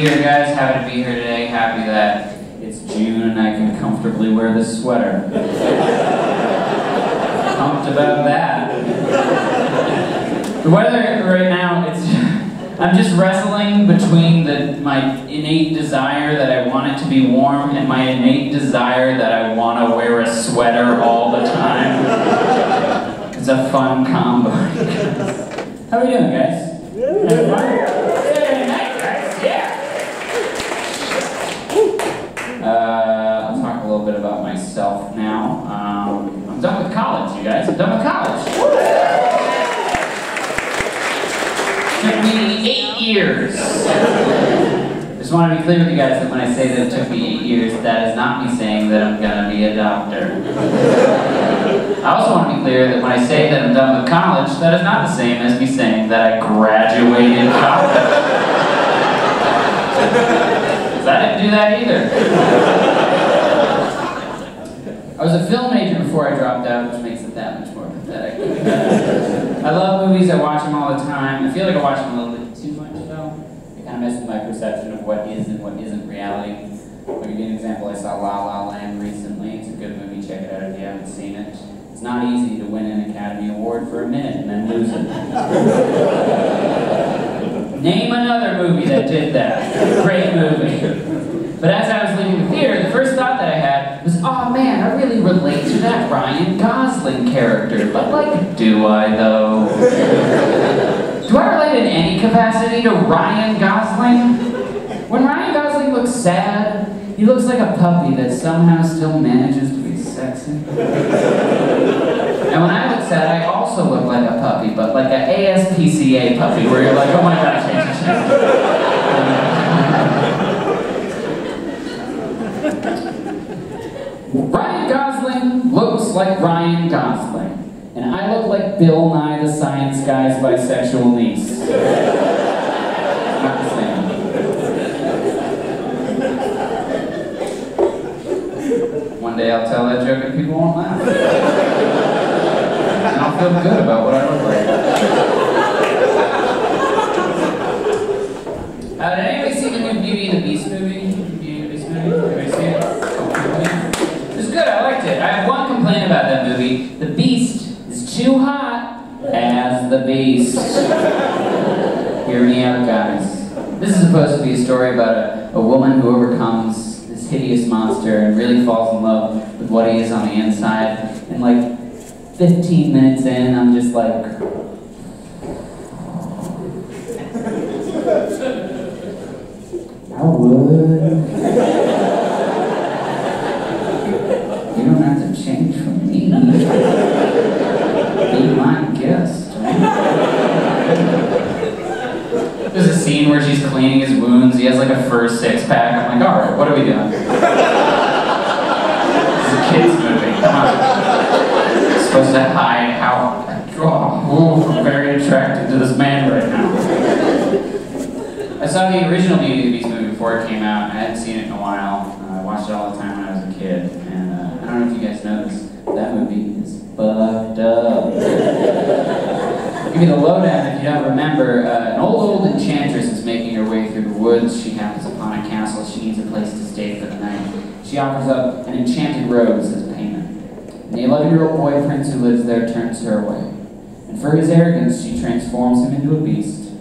doing, guys? Happy to be here today. Happy that it's June and I can comfortably wear this sweater. Pumped about that. The weather right now, I'm just wrestling between my innate desire that I want it to be warm and my innate desire that I want to wear a sweater all the time. It's a fun combo. How are we doing, guys? Having fun? I'll talk a little bit about myself now. I'm done with college, you guys. I'm done with college. It took me 8 years. Just want to be clear with you guys that when I say that it took me 8 years, that is not me saying that I'm going to be a doctor. I also want to be clear that when I say that I'm done with college, that is not the same as me saying that I graduated college. I didn't do that either. I was a film major before I dropped out, which makes it that much more pathetic. I love movies, I watch them all the time. I feel like I watch them a little bit too much, though. It kind of messes with my perception of what is and what isn't reality. I'll give you an example. I saw La La Land recently. It's a good movie, check it out if you haven't seen it. It's not easy to win an Academy Award for a minute and then lose it. Name another movie that did that. Great movie. But as I was leaving the theater, the first thought that I had was, oh man, I really relate to that Ryan Gosling character. But like, do I though? Do I relate in any capacity to Ryan Gosling? When Ryan Gosling looks sad, he looks like a puppy that somehow still manages to be sexy. And when I look sad, I also look like a puppy, but like an ASPCA puppy, where you're like, oh my god, change the shit. Ryan Gosling looks like Ryan Gosling, and I look like Bill Nye the Science Guy's bisexual niece. Not the same. One day I'll tell that joke and people won't laugh. And I'll feel good about what I look like. Did anybody see the new Beauty and the Beast movie? Beauty and the Beast movie? Anybody see it? It was good, I liked it. I have one complaint about that movie. The Beast is too hot as the Beast. Hear me out, guys. This is supposed to be a story about a woman who overcomes this hideous monster and really falls in love with what he is on the inside. And like 15 minutes in, I'm just like, I would. You don't have to change for me. Be my guest. There's a scene where she's cleaning his wounds. He has like a fur six-pack. I'm like, alright, what are we doing? This is a kid's movie. Come on. It's supposed to hide how I'm very attracted to this man right now. I saw the original Beauty and the Beast movie before it came out. I hadn't seen it in a while. I watched it all the time when I was a kid. And I don't know if you guys know this, but that movie is fucked up. Give you the lowdown if you don't remember. An old enchantress is making her way through the woods. She happens upon a castle. She needs a place to stay for the night. She offers up an enchanted rose as payment. And the 11-year-old boy prince who lives there turns her away. And for his arrogance, she transforms him into a beast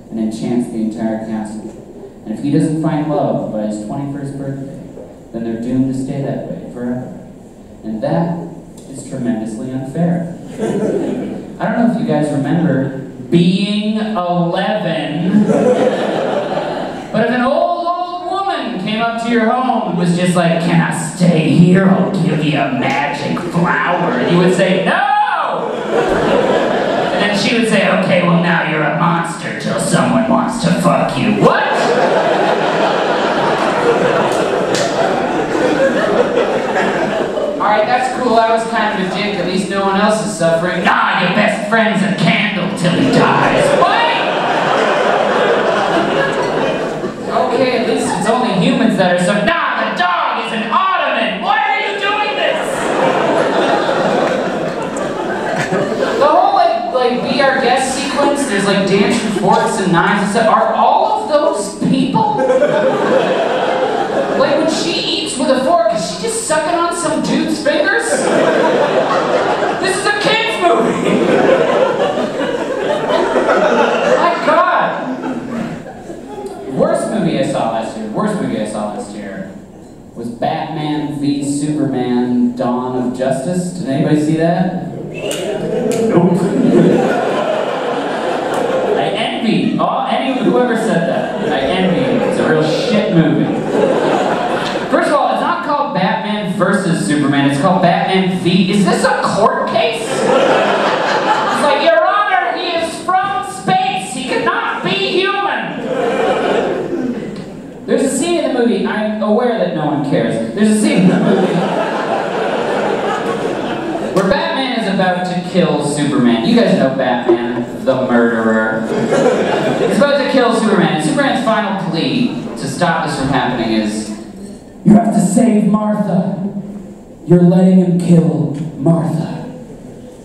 and enchants the entire castle. And if he doesn't find love by his 21st birthday, then they're doomed to stay that way forever. And that is tremendously unfair. I don't know if you guys remember being 11, but if an old woman came up to your home and was just like, can I stay here? I'll give you a magic flower. And you would say, no! And then she would say, okay, well now you're a monster till someone wants to fuck you. What? Alright, that's cool, I was kind of a dick, at least no one else is suffering. Nah, your best friend's a candle till he dies. What? Okay, at least it's only humans that are suffering. Nah, the dog is an ottoman! Why are you doing this? The whole, like, be our guest sequence, there's like dancing forks and knives and stuff. Are all of those people? Like when she eats with a fork, is she just sucking on some dude's fingers? This is a kid's movie! My God! Worst movie I saw last year was Batman v Superman: Dawn of Justice. Did anybody see that? Nope. I envy whoever said that. I envy you. It's a real shit movie. First of all, it's not called Batman versus Superman. It's called Batman v. Is this a court case? It's like, Your Honor, he is from space. He cannot be human. There's a scene in the movie. I'm aware that no one cares. There's a scene in the movie where Batman is about to kill Superman. You guys know Batman, the murderer. He's about to kill Superman. And Superman's final plea to stop this from happening is, you have to save Martha. You're letting him kill Martha.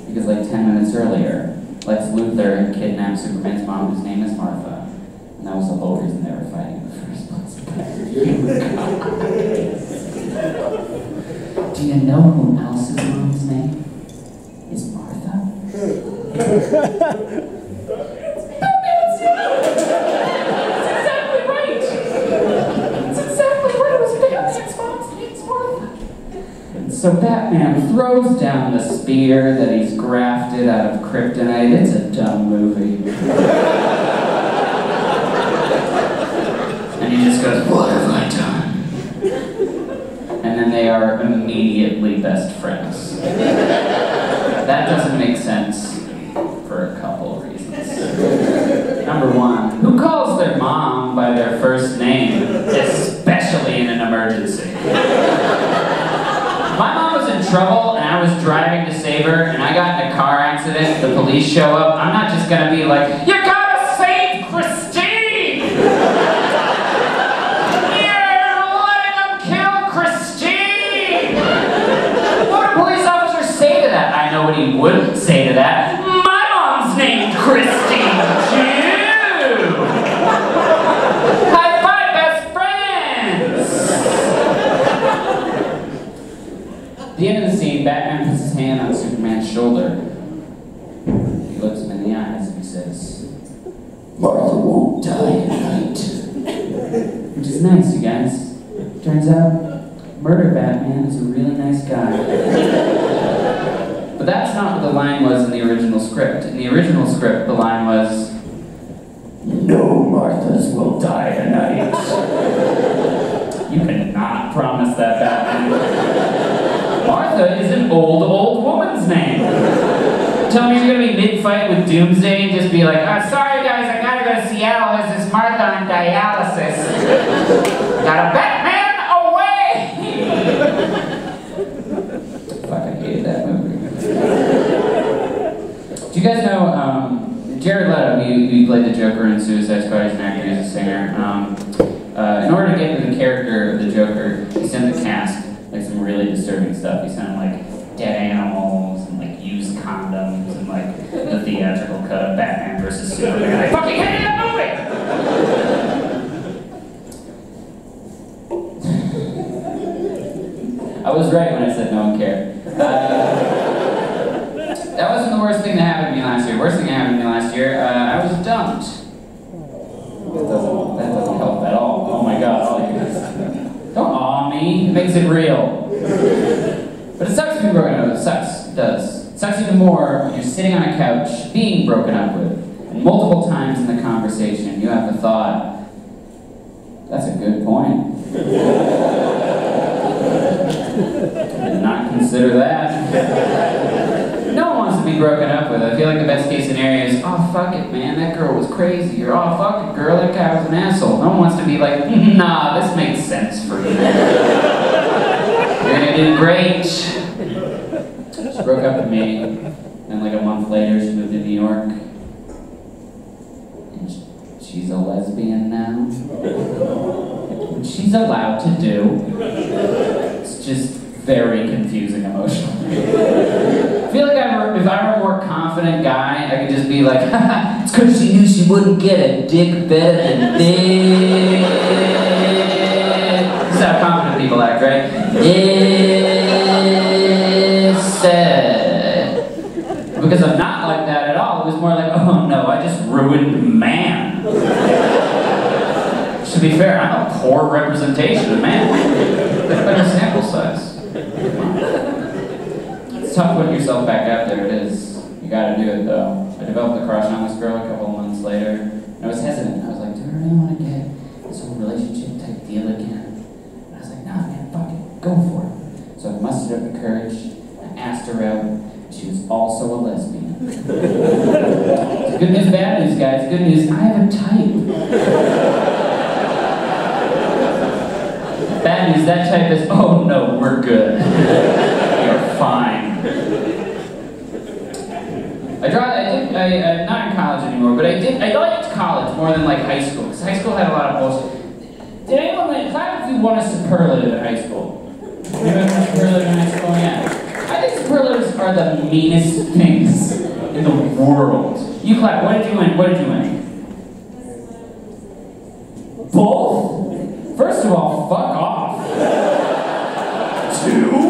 Because like 10 minutes earlier, Lex Luthor had kidnapped Superman's mom, whose name is Martha. And that was the whole reason they were fighting in the first place. Do you know who else's mom's name is Martha? That's exactly right! That's exactly right! It was Batman's mom's name's Martha. And so Batman throws down the spear that he's grafted out of kryptonite. It's a dumb movie. And he just goes, what have I done? And then they are immediately best friends. That doesn't make sense for a couple of reasons. Number one, who calls their mom by their first name, especially in an emergency? My mom was in trouble and I was driving to save her and I got in a car accident, the police show up, I'm not just gonna be like, you gotta save Christine! You're letting them kill Christine! What would a police officer say to that? I know what he wouldn't say to that. My mom's named Christine too! High five, best friends! At the end of the scene, Batman puts his hand on Superman's shoulder. He looks him in the eyes and he says, Martha won't die tonight. Which is nice, you guys. Turns out, Murder Batman is a really nice guy. But that's not what the line was in the original script. In the original script, the line was, no Marthas will die tonight. You cannot promise that, Batman. Martha is an old woman's name. Tell me you're gonna be mid-fight with Doomsday and just be like, sorry guys, I gotta go to Seattle, there's this Martha on dialysis. Got a Batman away! Fuck, I hated that movie. Do you guys know, Jared Leto, he played the Joker in Suicide Squad, he's an actor, he's a singer. In order to get to the character of the Joker, he sent the cast like some really disturbing stuff. He sent like dead animals and like used condoms and like the theatrical cut of Batman vs. Superman. I fucking hated that movie! I was right when I said no one cared. That wasn't the worst thing that happened to me last year. Worst thing that happened to me last year, I was dumped. That doesn't help at all. Oh my god, all you guys. Don't awe me, it makes it real. But it sucks to be broken up with. It sucks, it does. It sucks even more when you're sitting on a couch being broken up with. And multiple times in the conversation you have the thought, that's a good point. I did not consider that. No one wants to be broken up with. I feel like the best case scenario is, oh fuck it man, that girl was crazy. Or oh fuck it girl, that guy was an asshole. No one wants to be like, nah, this makes sense for you. You're gonna do great. She broke up with me, and like a month later she moved to New York. And she's a lesbian now. Which she's allowed to do. It's just very confusing emotionally. I feel like if I were a more confident guy, I could just be like, it's because she knew she wouldn't get a dick better than this. right? Because I'm not like that at all. It was more like, oh no, I just ruined man. To be fair, I'm a poor representation of man. Better sample size. It's tough putting yourself back out there, it is. You gotta do it though. I developed a crush on this girl a couple months later, and I was hesitant. I was like, do I really want to get this whole relationship type deal again? And I was like, nah man, fuck it, go for it. So I mustered up the courage, I asked her out, she was also a lesbian. So good news, bad news, guys. Good news, I have a type. Bad news, that type is, oh no, we're good. You're fine. I'm not in college anymore, but I liked college more than like high school, because high school had a lot of bullshit. Did anyone like, clap if you want a superlative in high school? Anyone want a superlative in high school? Yeah. I think superlatives are the meanest things in the world. You clap, what did you win? What did you win? Both? First of all, fuck off. Two?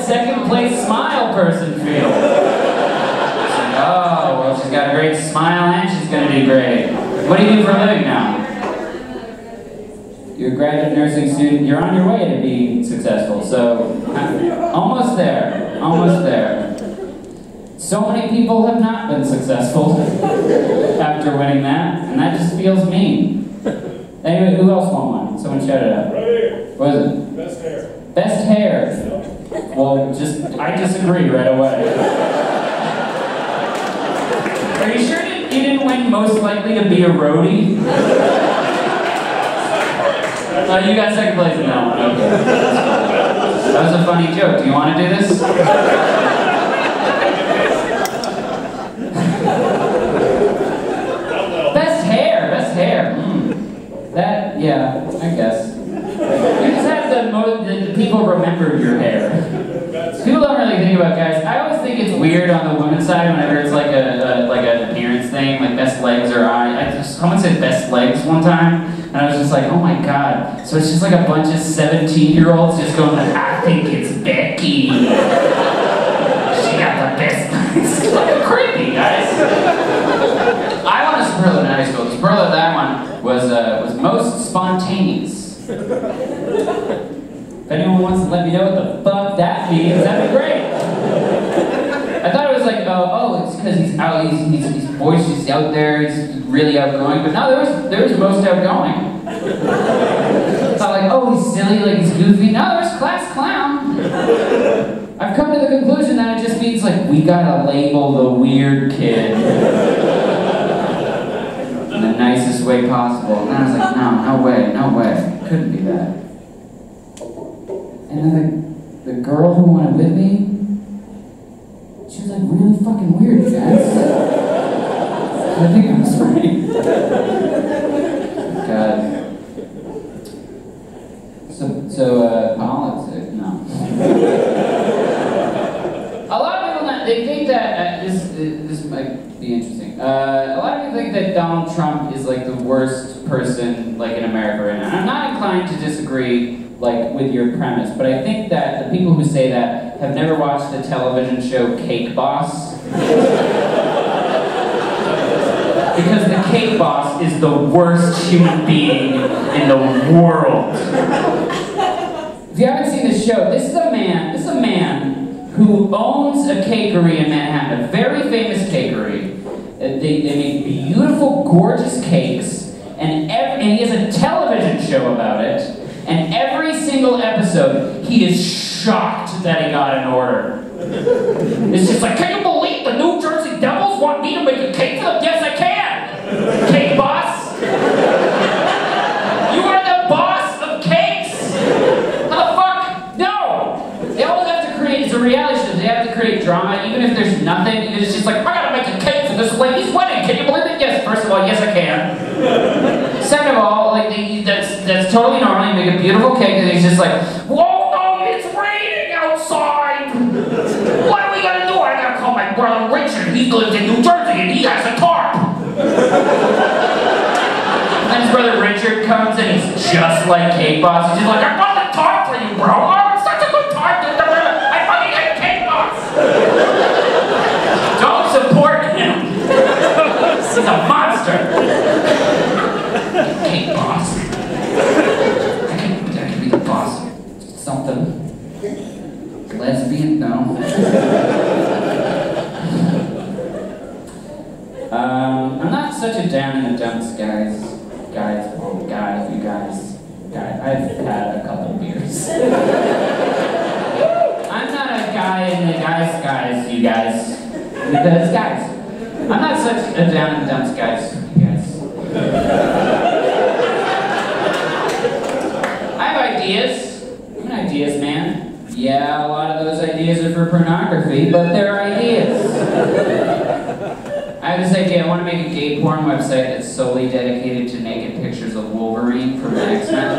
Second place smile person feel? Like, oh, well, she's got a great smile and she's gonna do great. What do you do for a living now? You're a graduate nursing student. You're on your way to be successful, so almost there, almost there. So many people have not been successful after winning that, and that just feels mean. Anyway, who else won one? Someone shout it out. Right here. What is it? Best hair. Best hair. Well, I disagree right away. Are you sure you didn't win most likely to be a roadie? Oh, you got second place in that one. Okay. That was a funny joke. Do you want to do this? Best hair. That, yeah, I guess. You just have the people remember your hair. People don't really think about guys. I always think it's weird on the women's side whenever it's like an appearance thing, like best legs or eyes. Someone said best legs one time, and I was just like, oh my god. So it's just like a bunch of 17-year-olds just going, I think it's Becky. She got the best legs. It's like creepy, guys. I won a superlative in high school. The superlative that I won was most spontaneous. If anyone wants to let me know what the fuck that means, that'd be great. I thought it was like, oh, it's because he's out, he's boisterous, he's out there, he's really outgoing. But no, there was most outgoing. It's not like, oh, he's silly, like he's goofy. No, there's class clown. I've come to the conclusion that it just means like we gotta label the weird kid in the nicest way possible. And I was like, no way, couldn't be that. And then the girl who went with me, she was like really fucking weird, guys. I think I was right. God. So politics, no. A lot of people, they think that, this might be interesting. A lot of people think that Donald Trump is like the worst person like in America right now. And I'm not inclined to disagree like with your premise, but I think that the people who say that have never watched the television show Cake Boss. Because the Cake Boss is the worst human being in the world. If you haven't seen this show, this is a man who owns a cakery in Manhattan, a very famous cakery. They make beautiful, gorgeous cakes, and he has a television show about it. And every single episode, he is shocked that he got an order. It's just like, can you believe the New Jersey Devils want me to make a cake for them? Yes, I can! Cake boss! You are the boss of cakes! How the fuck? No! They always have to create, it's a reality show, they have to create drama, even if there's nothing. It's just like, I gotta make a cake for this lady's wedding. Can you believe it? Yes, first of all, yes, I can. Second of all, like that's totally normal. You make a beautiful cake, and he's just like, whoa, no, it's raining outside. What are we gonna do? I gotta call my brother Richard. He lives in New Jersey, and he has a tarp. then his brother Richard comes and he's just like Cake Boss. He's just like, I got the talk for you, bro. Oh, it's such a good talk. I fucking hate Cake Boss. Don't support him. He's a monster. Cake Boss. I can be the boss. Something. Lesbian? No. I'm not such a down in the dumps, guys. You guys. I've had a couple beers. I'm not a guy in the guys, you guys. Because, guys, I'm not such a down in the dumps, guys, you guys. I have ideas. I'm an ideas man. Yeah, a lot of those ideas are for pornography, but they're ideas. I have this idea. I want to make a gay porn website that's solely dedicated to naked pictures of Wolverine from the X-Men.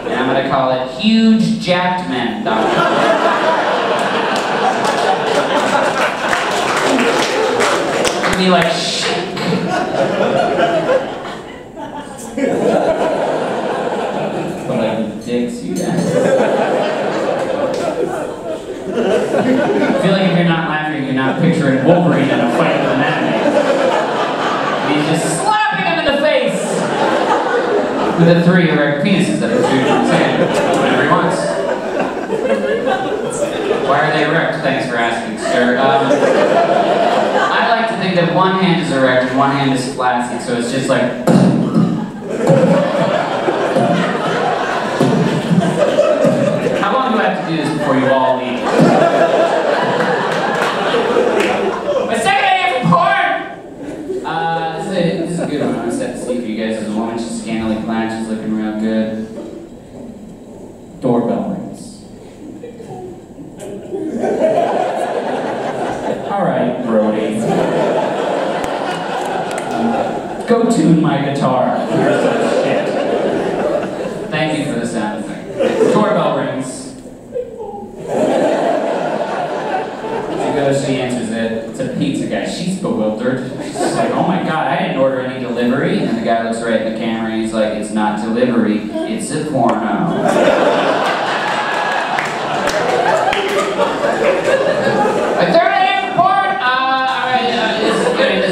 And I'm going to call it HugeJackedMen.com. It'll be like, shit. But like dicks, you guys. I feel like if you're not laughing, you're not picturing Wolverine in a fight with an enemy. He's just slapping him in the face with the 3 erect penises that are shooting his hand whenever he wants. Why are they erect? Thanks for asking, sir. I like to think that one hand is erect and one hand is flaccid, so it's just like. How long do I have to do this before you all leave? My second idea for porn! This is a good one. I'm set to see for you guys. There's a woman, she's scantily clad, she's looking real good. Doorbell rings. Alright, Brody. Go tune my guitar. You're so shit. Thank you for the sound effect. Doorbell rings. She goes, she answers it. It's a pizza guy. She's bewildered. She's like, oh my god, I didn't order any delivery. And the guy looks right in the camera and he's like, it's not delivery, it's a porno. A third idea for porn? Alright, this is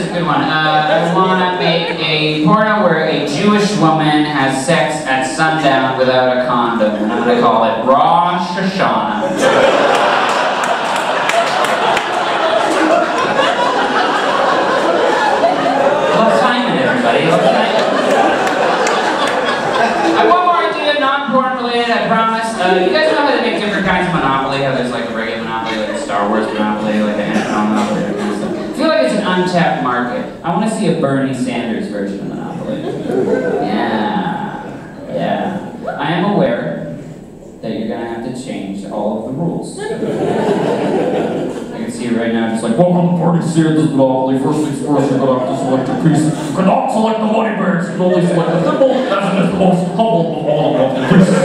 a good one. I want to make a porno where a Jewish woman has sex at sundown without a condom. And I'm going to call it Rosh Hashanah. I have one more idea, non-porn related, I promise. You guys know how they make different kinds of Monopoly? How there's like a regular Monopoly, like a Star Wars Monopoly, like an NFL Monopoly, that kind of stuff. I feel like it's an untapped market. I want to see a Bernie Sanders version of Monopoly. Yeah. I am aware that you're going to have to change all of the rules. I can see it right now, just like, welcome to Bernie Sanders Monopoly. First things first, you're going to have to select a piece. You cannot select the money bags, you can only select the thimble, as it is the most humble of all Monopoly pieces.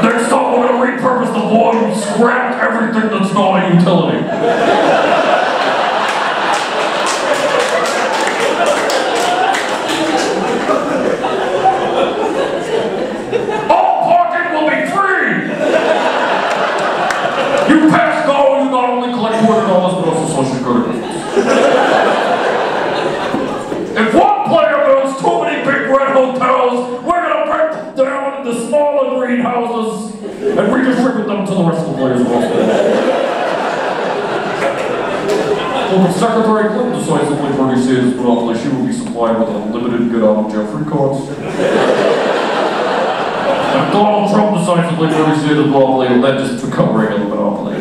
Next up, we're going to repurpose the board and scrap everything that's not a utility. All parking will be free! You pass go, you not only collect $200, but also Social Security. If one player builds too many big red hotels, we're going to break them down into smaller greenhouses and redistribute them to the rest of the players also. Well, if Secretary Clinton decides to play Bernie Sanders Monopoly, she will be supplied with unlimited get-out-of-jail-free cards. If Donald Trump decides to play Bernie Sanders Monopoly, it'll then just become regular Monopoly.